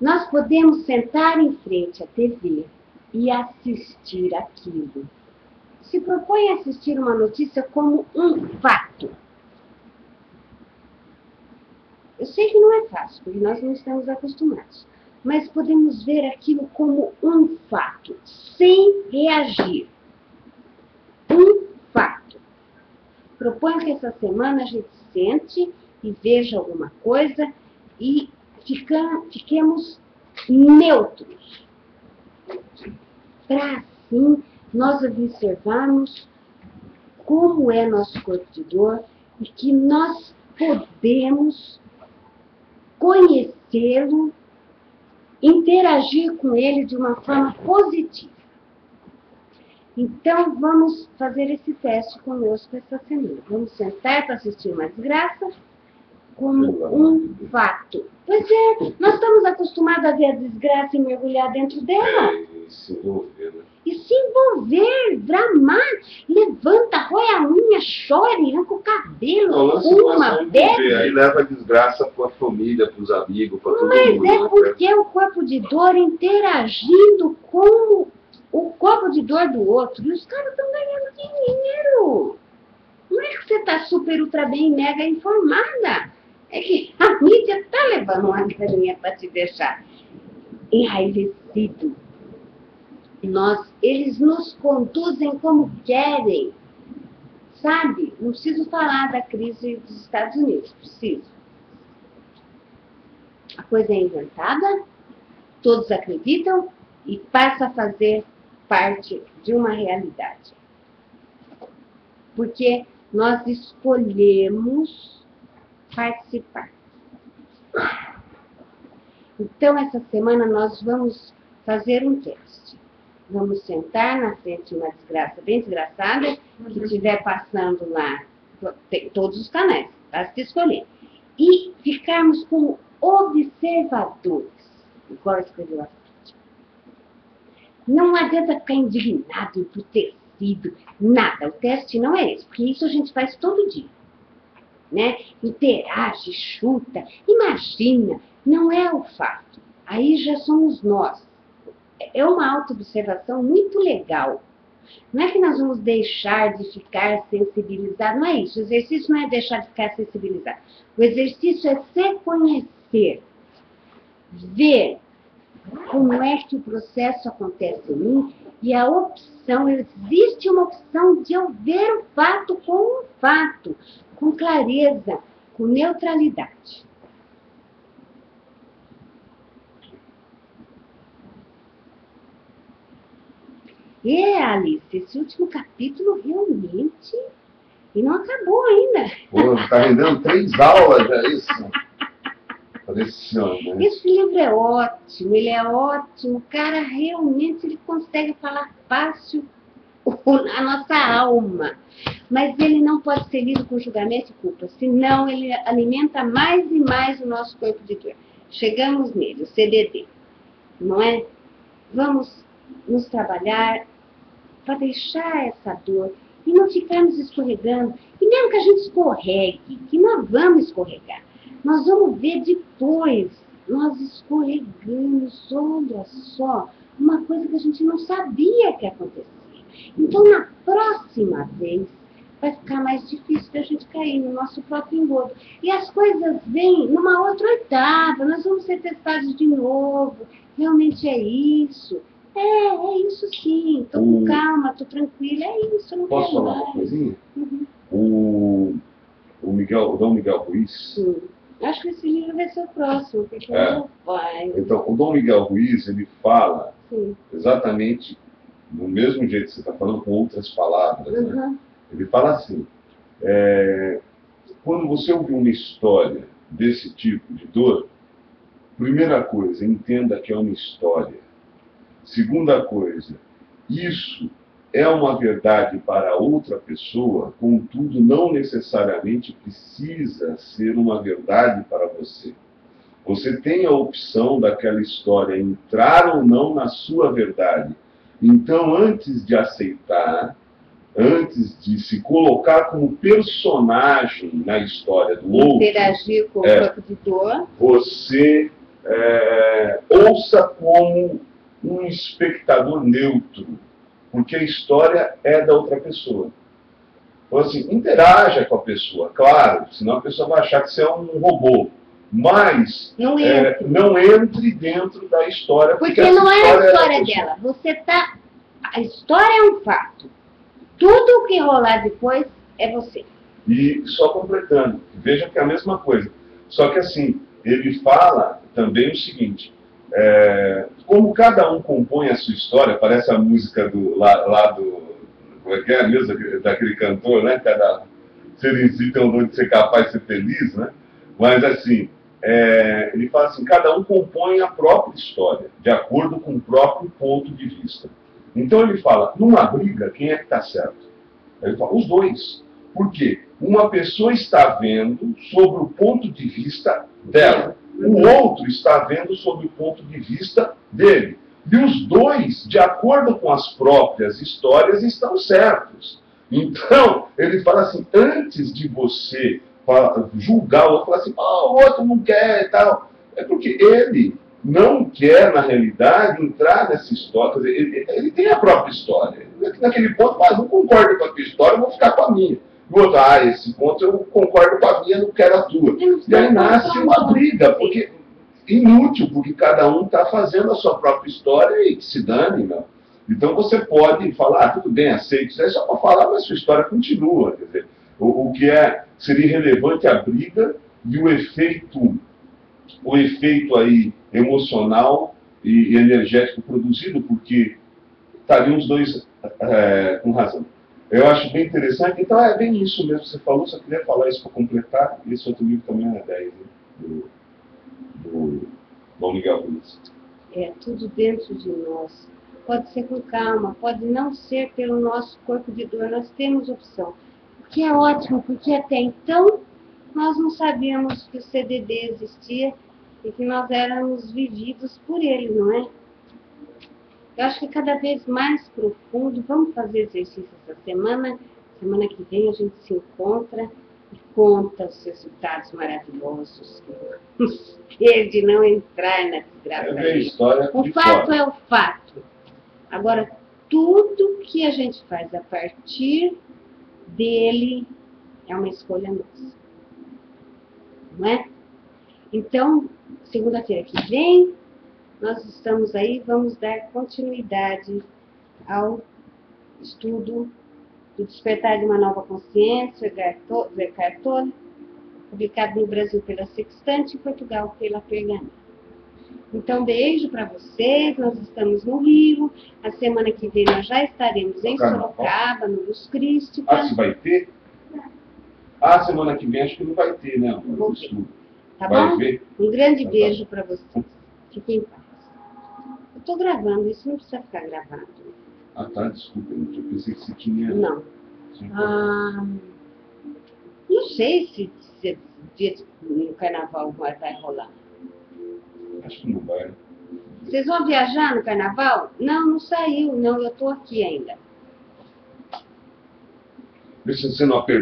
[SPEAKER 1] Nós podemos sentar em frente à TV e assistir aquilo. Se propõe a assistir uma notícia como um fato. Eu sei que não é fácil, porque nós não estamos acostumados. Mas podemos ver aquilo como um fato, sem reagir. Um fato. Proponho que essa semana a gente sente e veja alguma coisa e fiquemos neutros. Para assim nós observarmos como é nosso corpo de dor e que nós podemos conhecê-lo, interagir com ele de uma forma positiva. Então, vamos fazer esse teste conosco essa semana. Vamos sentar para assistir uma desgraça como um fato. Pois é, nós estamos acostumados a ver a desgraça e mergulhar dentro dela.
[SPEAKER 2] E se envolver, né?
[SPEAKER 1] E se envolver, dramar, levanta, rói a unha, chora, arranca o cabelo, fuma, bebe.
[SPEAKER 2] Aí leva a desgraça para a família, para os amigos, para todo
[SPEAKER 1] Mas
[SPEAKER 2] mundo.
[SPEAKER 1] é porque é o corpo de dor interagindo com o corpo de dor do outro. E os caras estão ganhando dinheiro. Não é que você está super, ultra bem, mega informada. É que a mídia está levando uma graninha para te deixar enraivecido. Eles nos conduzem como querem. Sabe? Não preciso falar da crise dos Estados Unidos. Preciso. A coisa é inventada, todos acreditam e passa a fazer parte de uma realidade. Porque nós escolhemos participar. Então, essa semana nós vamos fazer um teste. Vamos sentar na frente de uma desgraça bem desgraçada, que estiver passando lá, tem todos os canais, basta escolher. E ficarmos como observadores, igual escreveu a crítica. Não adianta ficar indignado, emputecido, nada. O teste não é esse, porque isso a gente faz todo dia. Né? Interage, chuta, imagina, não é o fato. Aí já somos nós. É uma autoobservação muito legal. Não é que nós vamos deixar de ficar sensibilizados, não é isso. O exercício não é deixar de ficar sensibilizado. O exercício é se conhecer, ver como é que o processo acontece em mim e a opção, existe uma opção de eu ver o fato como um fato, com clareza, com neutralidade. Alice, esse último capítulo realmente... E não acabou ainda.
[SPEAKER 2] Pô, está rendendo 3 aulas, já isso? Impressionante.
[SPEAKER 1] Esse livro é ótimo, ele é ótimo. O cara realmente ele consegue falar fácil a nossa alma. Mas ele não pode ser lido com julgamento e culpa, senão ele alimenta mais e mais o nosso corpo de dor. Chegamos nele, o CBD, não é? Vamos nos trabalhar para deixar essa dor e não ficarmos escorregando. E mesmo que a gente escorregue, que nós vamos escorregar, nós vamos ver depois, nós escorregamos, olha só, uma coisa que a gente não sabia que acontecia. Então, na próxima vez, vai ficar mais difícil da gente cair no nosso próprio engodo. E as coisas vêm numa outra oitava, nós vamos ser testados de novo, realmente é isso. É isso sim, tô com calma, tô tranquila, é isso, não
[SPEAKER 2] posso
[SPEAKER 1] quero
[SPEAKER 2] falar
[SPEAKER 1] mais.
[SPEAKER 2] uma coisinha? Uhum. O Dom Miguel Ruiz...
[SPEAKER 1] Sim. Acho que esse livro vai ser o próximo, porque meu pai...
[SPEAKER 2] Então, o Dom Miguel Ruiz, ele fala
[SPEAKER 1] Sim.
[SPEAKER 2] exatamente do mesmo jeito que você está falando, com outras palavras, né? Ele fala assim, quando você ouvir uma história desse tipo de dor, Primeira coisa, entenda que é uma história. Segunda coisa, isso é uma verdade para outra pessoa, contudo, não necessariamente precisa ser uma verdade para você. Você tem a opção daquela história entrar ou não na sua verdade. Então, antes de aceitar, antes de se colocar como personagem na história do outro,
[SPEAKER 1] interagir com o corpo de dor,
[SPEAKER 2] você ouça como um espectador neutro, porque a história é da outra pessoa. Então, assim, interaja com a pessoa, claro, senão a pessoa vai achar que você é um robô. Mas
[SPEAKER 1] não
[SPEAKER 2] entre dentro da história.
[SPEAKER 1] Porque não é a história dela. A história é um fato. Tudo o que rolar depois é você.
[SPEAKER 2] E só completando, veja que é a mesma coisa. Só que assim, ele fala também o seguinte, como cada um compõe a sua história, parece a música lá do... Como é que é mesmo? Daquele cantor, né? Cada ser em si tem o dom de ser capaz de ser feliz, né? Mas assim, ele fala assim, cada um compõe a própria história, de acordo com o próprio ponto de vista. Então ele fala, numa briga, quem é que está certo? Ele fala, os dois. Por quê? Uma pessoa está vendo sobre o ponto de vista dela. O outro está vendo sobre o ponto de vista dele. E os dois, de acordo com as próprias histórias, estão certos. Então, ele fala assim, antes de você julgar o outro, falar assim, o outro não quer e tal. É porque ele não quer, na realidade, entrar nessa história. Quer dizer, ele tem a própria história. Naquele ponto, não concordo com a tua história, eu vou ficar com a minha. E o outro, esse ponto eu concordo com a minha, não quero a tua. E aí nasce uma briga, porque inútil, porque cada um está fazendo a sua própria história e que se dane, não. Então você pode falar, tudo bem, aceito isso aí só para falar, mas sua história continua. Quer dizer, o que seria relevante é a briga e o efeito aí emocional e energético produzido, porque estariam os dois com razão. Eu acho bem interessante, então é bem isso mesmo que você falou, só queria falar isso para completar, esse outro livro também é 10, né? do Dom Miguel Ruiz.
[SPEAKER 1] É tudo dentro de nós. Pode ser com calma, pode não ser pelo nosso corpo de dor, nós temos opção. O que é ótimo, porque até então nós não sabíamos que o CDD existia e que nós éramos vividos por ele, não é? Eu acho que cada vez mais profundo, vamos fazer exercício essa semana que vem a gente se encontra e conta os resultados maravilhosos que vamos ter de não entrar na desgraça. O fato é o fato. Agora, tudo que a gente faz a partir dele é uma escolha nossa. Não é? Então, segunda-feira que vem, nós estamos aí, vamos dar continuidade ao estudo do Despertar de uma Nova Consciência, do Eckhart Tolle, publicado no Brasil pela Sextante e em Portugal pela Pergaminho. Então, beijo para vocês, nós estamos no Rio, a semana que vem nós já estaremos em Sorocaba, no Luz Crística.
[SPEAKER 2] Se vai ter? Semana que vem acho que não vai ter, né, amor?
[SPEAKER 1] Tá bom? Ver? Um grande beijo para vocês. Fiquem em paz. Eu estou gravando, isso não precisa ficar gravado.
[SPEAKER 2] Tá, desculpa, eu pensei que você tinha...
[SPEAKER 1] Não. Não sei se no carnaval vai rolar.
[SPEAKER 2] Acho que não vai.
[SPEAKER 1] Vocês vão viajar no carnaval? Não saiu, não, eu estou aqui ainda.
[SPEAKER 2] Deixa você não